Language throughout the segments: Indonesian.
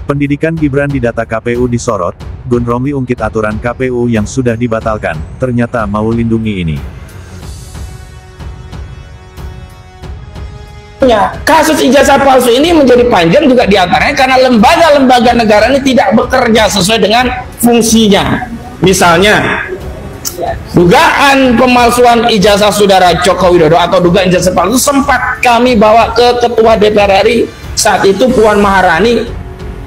Pendidikan Gibran di data KPU disorot, Gun Romli ungkit aturan KPU yang sudah dibatalkan, ternyata mau lindungi ini. Kasus ijazah palsu ini menjadi panjang juga diantaranya karena lembaga-lembaga negara ini tidak bekerja sesuai dengan fungsinya. Misalnya, dugaan pemalsuan ijazah saudara Joko Widodo atau dugaan ijazah palsu sempat kami bawa ke Ketua DPR RI saat itu Puan Maharani.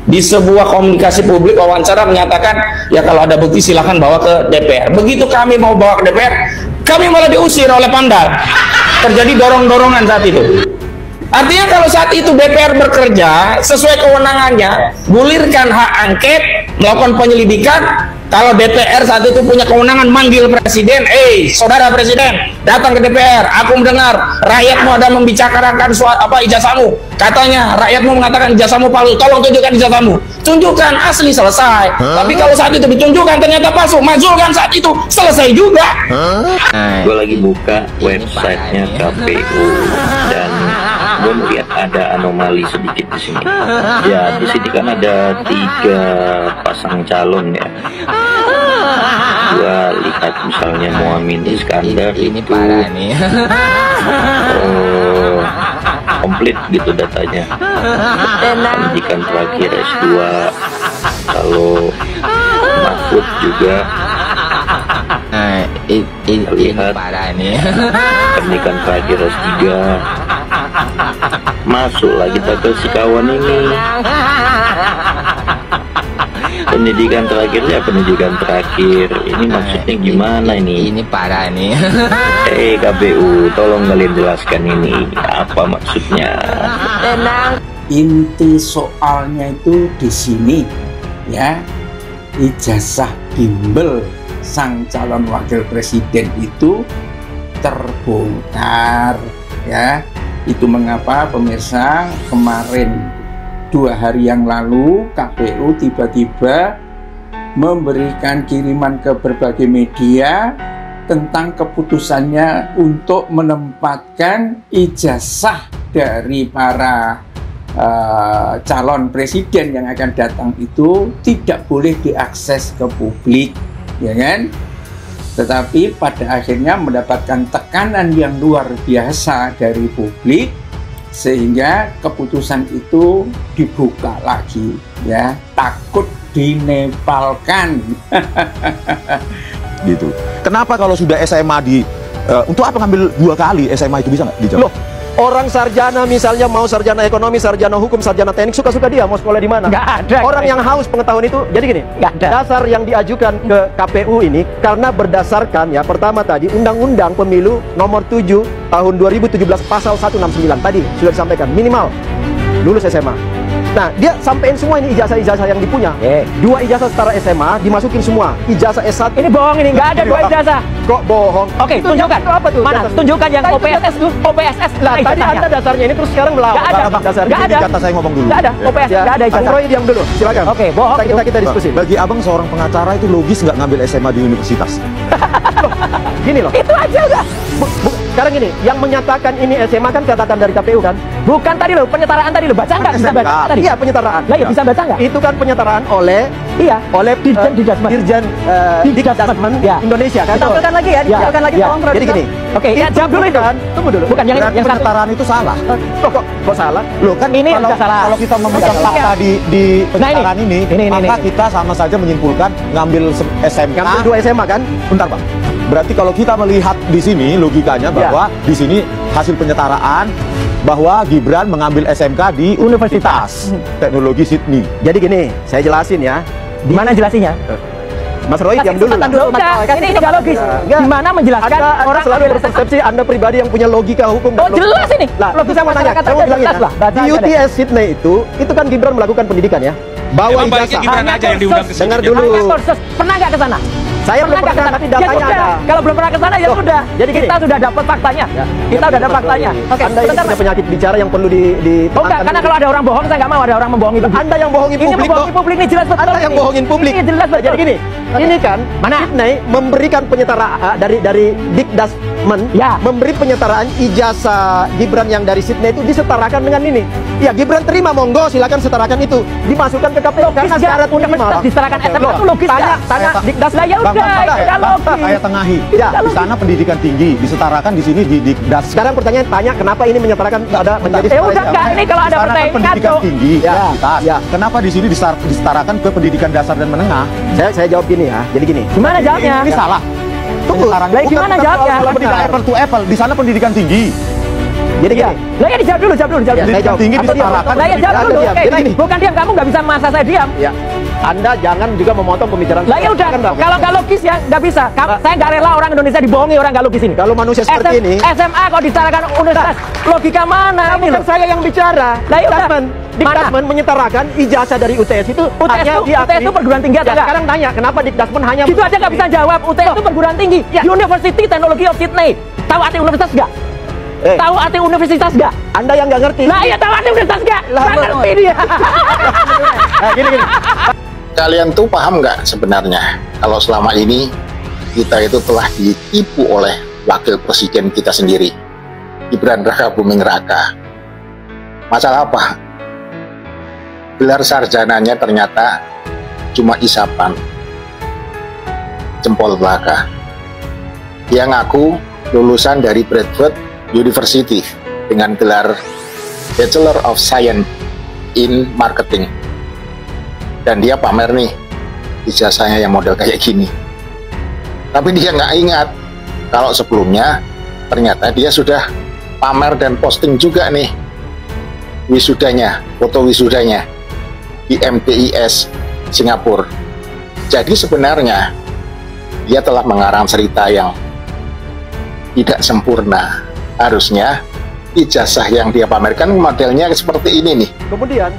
Di sebuah komunikasi publik wawancara menyatakan, ya kalau ada bukti silahkan bawa ke DPR. Begitu kami mau bawa ke DPR, kami malah diusir oleh Pemdal. Terjadi dorong-dorongan saat itu. Artinya kalau saat itu DPR bekerja sesuai kewenangannya, gulirkan hak angket, melakukan penyelidikan. Kalau DPR saat itu punya kewenangan manggil presiden, saudara presiden, datang ke DPR, aku mendengar rakyatmu ada membicarakan ijazahmu. Katanya rakyatmu mengatakan ijazahmu palsu, tolong tunjukkan ijazahmu. Tunjukkan asli, selesai. Tapi kalau saat itu ditunjukkan ternyata palsu, majulkan saat itu, selesai juga. Gue lagi buka websitenya KPU dan gue melihat ada anomali sedikit di sini. Ya, di sini kan ada 3 pasang calon ya. Gua lihat misalnya Muhammad Iskandar ini itu parah nih. Komplit gitu datanya. Pendidikan terakhir S2. Kalau Mahfud juga Ini parah nih. pendidikan terakhir S3. Masuklah kita ke si kawan ini. Pendidikan terakhirnya pendidikan terakhir. Ini maksudnya gimana ini? Ini parah nih. KPU, tolong kalian jelaskan ini apa maksudnya. Inti soalnya itu di sini ya, ijazah bimbel sang calon wakil presiden itu terbongkar ya. Itu mengapa pemirsa, kemarin 2 hari yang lalu KPU tiba-tiba memberikan kiriman ke berbagai media tentang keputusannya untuk menempatkan ijazah dari para calon presiden yang akan datang itu tidak boleh diakses ke publik, ya kan? Tetapi pada akhirnya mendapatkan tekanan yang luar biasa dari publik, sehingga keputusan itu dibuka lagi ya, takut dinepalkan. Gitu. Kenapa kalau sudah SMA untuk apa ngambil 2 kali SMA itu, bisa nggak dijawab? Loh, orang sarjana misalnya mau sarjana ekonomi, sarjana hukum, sarjana teknik, suka-suka dia mau sekolah di mana? Nggak ada. Orang yang haus pengetahuan itu, jadi gini, nggak ada. Dasar yang diajukan ke KPU ini karena berdasarkan ya, pertama tadi Undang-Undang Pemilu nomor 7 tahun 2017 pasal 169 tadi sudah disampaikan minimal lulus SMA. Nah, dia sampein semua ini ijazah-ijazah yang dipunya. 2 ijazah setara SMA dimasukin semua. Ijazah S1. Ini bohong, ini nggak ada 2 ijazah. Kok bohong? Oke, tunjukkan. Itu apa tuh? Mana? Tunjukkan yang OPSS tuh. OPSS. Lah, tadi Anda dasarnya ini terus sekarang melawan. Nggak ada. Dasarnya. Nggak ada. Kata saya ngomong dulu. Nggak ada. OPSS nggak ada Bung ijazah. Roy diam dulu. Silakan. Oke, bohong. Kita diskusi. Bagi abang seorang pengacara itu logis nggak ngambil SMA di universitas? Gini loh. Itu aja udah. Sekarang gini, yang menyatakan ini SMA kan catatan dari KPU kan? Bukan tadi loh, penyetaraan tadi loh. Baca nggak? Bisa baca tadi? Iya, penyetaraan. Lah ya bisa baca nggak? Itu kan penyetaraan oleh Dirjen Dikdasmen Indonesia kan? Ditampilkan lagi ya, ditampilkan lagi tolong. Jadi gini. Oke, ya jawab dulu itu. Tunggu dulu. Bukan yang penyetaraan itu salah. Kok salah? Loh kan ini kalau, udah salah. kalau kita memegang fakta di penyetaraan maka kita sama saja menyimpulkan ngambil SMK. Ngambil 2 SMA kan? Bentar, Pak. Berarti kalau kita melihat di sini logikanya bahwa di sini hasil penyetaraan bahwa Gibran mengambil SMK di Universitas Teknologi Sydney. Jadi gini, saya jelasin ya. Di mana jelasinnya? Mas Roy, diam dulu. Ini nggak logis. Gimana menjelaskan orang selalu berpersepsi Anda pribadi yang punya logika hukum dan logika. Jelas ini. Logika mau tanya, saya mau bilangin ya. Di UTS Sydney itu kan Gibran melakukan pendidikan ya. Bawa ijazah. Gibran aja yang diundang ke sini. Dengar dulu. Pernah nggak ke sana? Saya belum pernah, tapi datanya ada. Kalau belum pernah ke sana ya sudah. Jadi kita sudah dapat faktanya. Kita sudah ada faktanya. Oke, Anda ini punya penyakit bicara yang perlu Oh enggak, karena kalau ada orang bohong saya nggak mau ada orang membohongi publik. Anda yang bohongin publik. Ini membohongi publik ini jelas betul. Anda yang bohongin publik. Ini jelas betul. Jadi gini, ini kan Sydney memberikan penyetaraan dari Dikdasmen memberi penyetaraan ijazah Gibran yang dari Sydney itu disetarakan dengan ini. Ya, Gibran terima, monggo silakan setarakan itu, dimasukkan ke KPU karena syarat minimal. Disetarakan SMA itu logis tanya Dikdas lah ya udah, udah logis. Saya tengahi. Ya, di sana pendidikan tinggi disetarakan, di sini di Dikdas. Sekarang pertanyaan tanya kenapa ini menyetarakan ada menjadi udah enggak, ini kalau ada pertanyaan pendidikan tinggi ya. Kenapa di sini disetarakan ke pendidikan dasar dan menengah? Saya jawab gini ya. Jadi gini. Gimana jawabnya? Ini salah. Tunggu. Lah gimana jawabnya? Pendidikan apple to apple, di sana pendidikan tinggi. Jadi gini. Lah ya dijawab dulu. Saya jawab. Tinggi disetarakan. Lah ya jawab dulu. Oke, bukan diam, kamu nggak bisa masa saya diam. Ya. Anda jangan juga memotong pembicaraan. Lah ya udah, kalau nggak logis ya nggak bisa. Saya nggak rela orang Indonesia dibohongi orang nggak logis ini. Kalau manusia seperti ini, SMA kok disetarakan universitas, logika mana ini bukan saya yang bicara. Lah ya udah, Dikdasmen menyetarakan ijazah dari UTS itu hanya diakui. UTS itu perguruan tinggi atau enggak? Sekarang tanya, kenapa Dikdasmen hanya gitu aja nggak bisa jawab. UTS itu perguruan tinggi, University Technology of Sydney. Tahu arti universitas nggak? Tahu arti universitas nggak? Anda yang nggak ngerti. Lah ya tahu arti universitas nggak? Nggak ngerti dia. Gini. Kalian tuh paham nggak sebenarnya kalau selama ini kita itu telah ditipu oleh wakil presiden kita sendiri, Gibran Rakabuming Raka. Masalah apa? Gelar sarjananya ternyata cuma isapan jempol belaka. Dia ngaku lulusan dari Bradford University dengan gelar Bachelor of Science in Marketing. Dan dia pamer nih ijazahnya yang model kayak gini. Tapi dia nggak ingat kalau sebelumnya ternyata dia sudah pamer dan posting juga nih wisudanya, foto wisudanya di MTIS Singapura. Jadi sebenarnya dia telah mengarang cerita yang tidak sempurna. Harusnya ijazah yang dia pamerkan modelnya seperti ini nih. Kemudian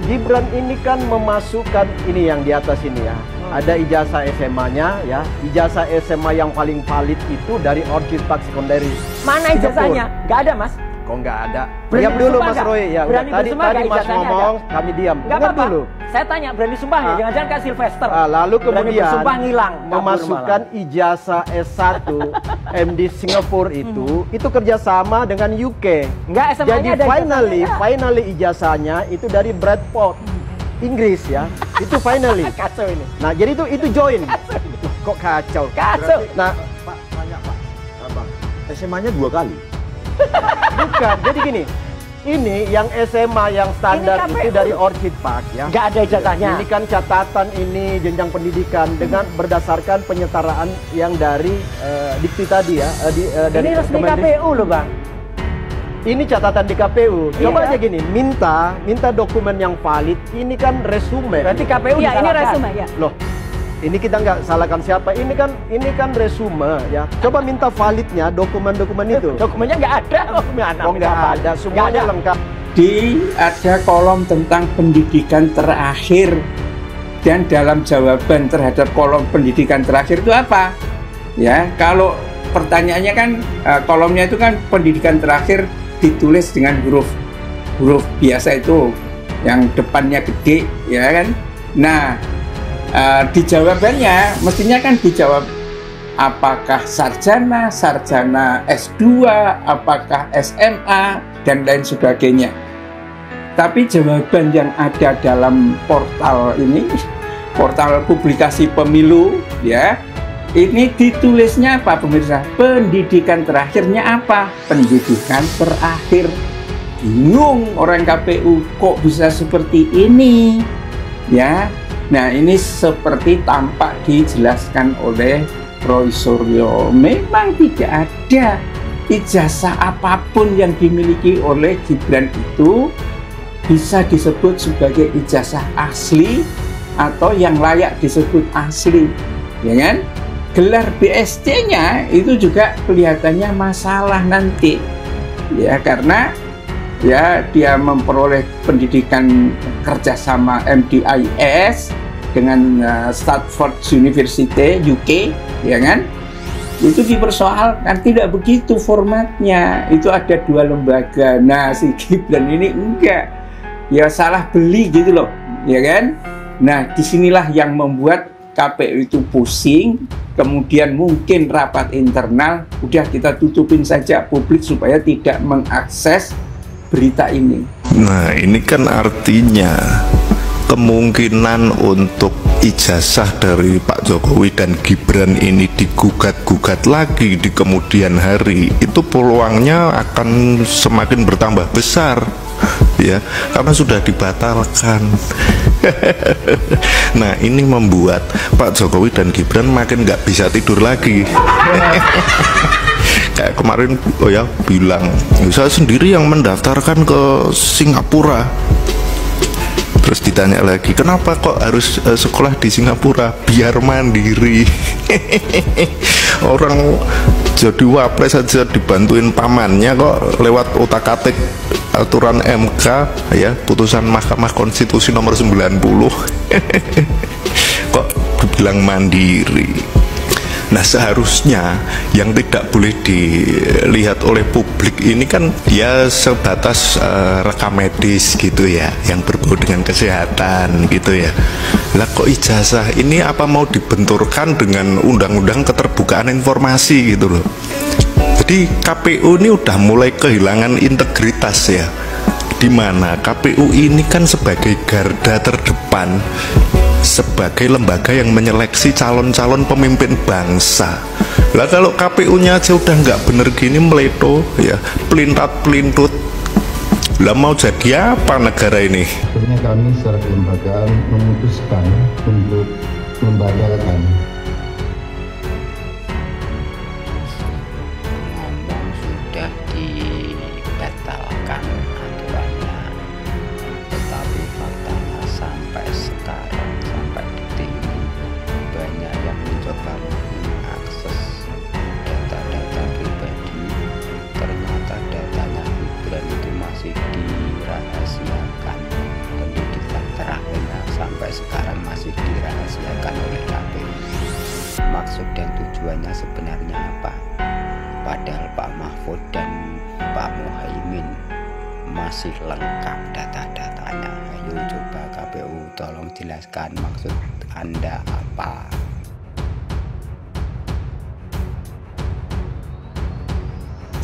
Gibran ini kan memasukkan ini yang di atas ini ya. Ada ijazah SMA-nya ya. Ijazah SMA yang paling valid itu dari Orchid Park Secondary. Mana ijazahnya? Nggak ada, Mas. Kok nggak ada? Berani Diam dulu bersumpah Mas nggak? Roy ya. Berani Tadi bersumpah nggak Mas ijazahnya ngomong, kami diam. Nggak Dengar apa-apa. dulu. Saya tanya, berani sumpah nggak? Jangan-jangan kayak Sylvester. Lalu Berani kemudian bersumpah ngilang. memasukkan ijazah S1 MD Singapura itu kerjasama dengan UK. Enggak, SMA-nya Jadi ada finally ijazahnya itu dari Bradford, Inggris ya. Itu finally. Kacau ini. Nah, jadi itu join. Kok kacau? Kacau. Nah, Pak, tanya Pak, Abang, SMA-nya 2 kali. bukan. Jadi gini, ini yang SMA yang standar Ini itu dari Orchid Park ya. Nggak ada ijazahnya. Ini kan catatan ini jenjang pendidikan dengan berdasarkan penyetaraan yang dari dikti tadi ya. Dari Ini resmi Kemendikbud. KPU loh, Bang. Ini catatan di KPU. Coba Iya. aja gini, minta dokumen yang valid. Ini kan resume. Berarti KPU Iya, ini disalahkan. resume ya. Loh, ini kita nggak salahkan siapa. Ini kan resume ya. Coba minta validnya dokumen-dokumen itu. Dokumennya nggak ada. Oh, nggak ada, semuanya lengkap. Ada kolom tentang pendidikan terakhir, dan dalam jawaban terhadap kolom pendidikan terakhir itu apa? Ya, kalau pertanyaannya kan kolomnya itu kan pendidikan terakhir ditulis dengan huruf biasa itu yang depannya gede, ya kan? Nah, di jawabannya mestinya kan dijawab apakah sarjana S2, apakah SMA dan lain sebagainya. Tapi jawaban yang ada dalam portal ini, portal publikasi pemilu ya, ini ditulisnya apa pemirsa? Pendidikan terakhirnya apa? Pendidikan terakhir. Bingung orang KPU, kok bisa seperti ini? Ya. Nah, ini seperti tampak dijelaskan oleh Roy Suryo. Memang tidak ada ijazah apapun yang dimiliki oleh Gibran itu bisa disebut sebagai ijazah asli atau yang layak disebut asli, ya kan? Gelar BSc-nya itu juga kelihatannya masalah nanti, ya, karena ya dia memperoleh pendidikan kerjasama MDIS dengan Stanford University UK, ya kan? Itu dipersoalkan, tidak begitu formatnya. Itu ada 2 lembaga. Nah, si Gibran ini enggak, ya salah beli gitu loh, ya kan? Nah, disinilah yang membuat KPU itu pusing, kemudian mungkin rapat internal, udah kita tutupin saja publik supaya tidak mengakses berita ini. Nah, ini kan artinya kemungkinan untuk ijazah dari Pak Jokowi dan Gibran ini digugat-gugat lagi di kemudian hari, itu peluangnya akan semakin bertambah besar ya, karena sudah dibatalkan. Nah, ini membuat Pak Jokowi dan Gibran makin nggak bisa tidur lagi. Kayak kemarin bilang, saya sendiri yang mendaftarkan ke Singapura. Terus ditanya lagi, kenapa kok harus sekolah di Singapura? Biar mandiri. Orang jadi wapres saja dibantuin pamannya kok lewat otak-atik aturan MK ya, putusan Mahkamah Konstitusi nomor 90. Kok dibilang mandiri. Nah, seharusnya yang tidak boleh dilihat oleh publik ini kan ya sebatas rekam medis gitu ya, yang berbau dengan kesehatan gitu ya. Lah kok ijazah ini apa mau dibenturkan dengan undang-undang keterbukaan informasi gitu loh. Jadi KPU ini udah mulai kehilangan integritas ya, dimana KPU ini kan sebagai garda terdepan, sebagai lembaga yang menyeleksi calon-calon pemimpin bangsa. Lah kalau KPU-nya aja udah nggak bener gini, meleto ya, pelintat-pelintut, lah mau jadi apa negara ini? Akhirnya kami secara kelembagaan memutuskan untuk membatalkan. Ngomong sudah dibatalkan aturannya, tetapi faktanya sampai sekarang, sampai detik ini, banyak yang mencoba mengakses data-data pribadi. Ternyata datanya Gibran itu masih dirahasiakan, pendidikan terakhirnya sampai sekarang masih dirahasiakan oleh KPU. Maksud dan tujuannya sebenarnya apa? Padahal Pak Mahfud dan Pak Muhaimin masih lengkap data-datanya. Ayo coba KPU tolong jelaskan maksud Anda apa?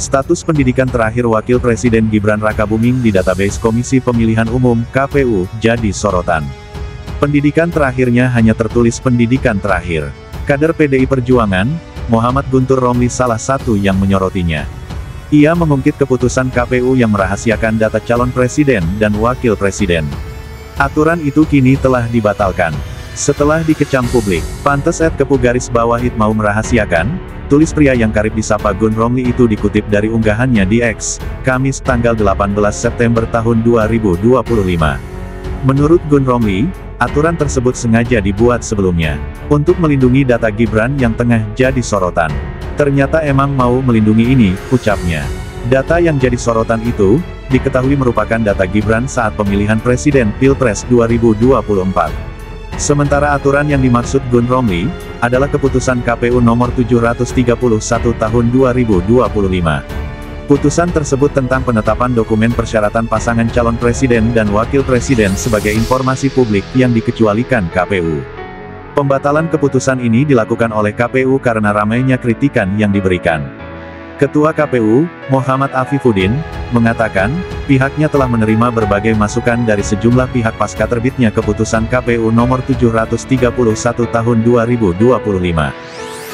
Status pendidikan terakhir Wakil Presiden Gibran Rakabuming di database Komisi Pemilihan Umum (KPU) jadi sorotan. Pendidikan terakhirnya hanya tertulis pendidikan terakhir. Kader PDI Perjuangan, Muhammad Guntur Romli salah satu yang menyorotinya. Ia mengungkit keputusan KPU yang merahasiakan data calon presiden dan wakil presiden. Aturan itu kini telah dibatalkan. Setelah dikecam publik, pantes @kepu_bawahit mau merahasiakan, tulis pria yang karib disapa Gun Romli itu dikutip dari unggahannya di X, Kamis tanggal 18 September tahun 2025. Menurut Gun Romli, aturan tersebut sengaja dibuat sebelumnya, untuk melindungi data Gibran yang tengah jadi sorotan. Ternyata emang mau melindungi ini, ucapnya. Data yang jadi sorotan itu, diketahui merupakan data Gibran saat pemilihan presiden Pilpres 2024. Sementara aturan yang dimaksud Gun Romli, adalah keputusan KPU nomor 731 tahun 2025. Putusan tersebut tentang penetapan dokumen persyaratan pasangan calon presiden dan wakil presiden sebagai informasi publik yang dikecualikan KPU. Pembatalan keputusan ini dilakukan oleh KPU karena ramainya kritikan yang diberikan. Ketua KPU, Muhammad Afifuddin, mengatakan, pihaknya telah menerima berbagai masukan dari sejumlah pihak pasca terbitnya keputusan KPU nomor 731 tahun 2025.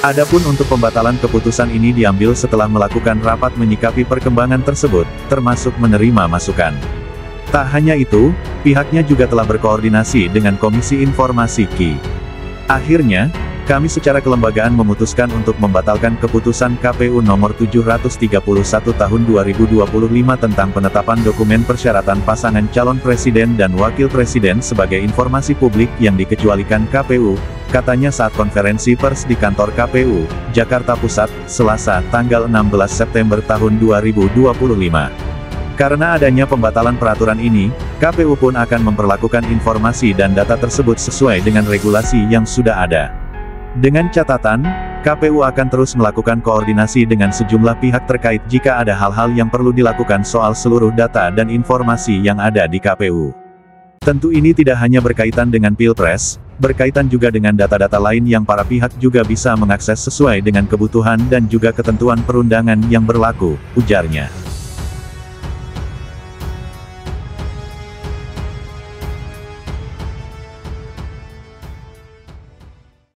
Adapun untuk pembatalan keputusan ini diambil setelah melakukan rapat menyikapi perkembangan tersebut, termasuk menerima masukan. Tak hanya itu, pihaknya juga telah berkoordinasi dengan Komisi Informasi KI. Akhirnya, kami secara kelembagaan memutuskan untuk membatalkan keputusan KPU nomor 731 tahun 2025 tentang penetapan dokumen persyaratan pasangan calon presiden dan wakil presiden sebagai informasi publik yang dikecualikan KPU, katanya saat konferensi pers di kantor KPU, Jakarta Pusat, Selasa, tanggal 16 September tahun 2025. Karena adanya pembatalan peraturan ini, KPU pun akan memperlakukan informasi dan data tersebut sesuai dengan regulasi yang sudah ada. Dengan catatan, KPU akan terus melakukan koordinasi dengan sejumlah pihak terkait jika ada hal-hal yang perlu dilakukan soal seluruh data dan informasi yang ada di KPU. Tentu ini tidak hanya berkaitan dengan Pilpres, berkaitan juga dengan data-data lain yang para pihak juga bisa mengakses sesuai dengan kebutuhan dan juga ketentuan perundangan yang berlaku, ujarnya.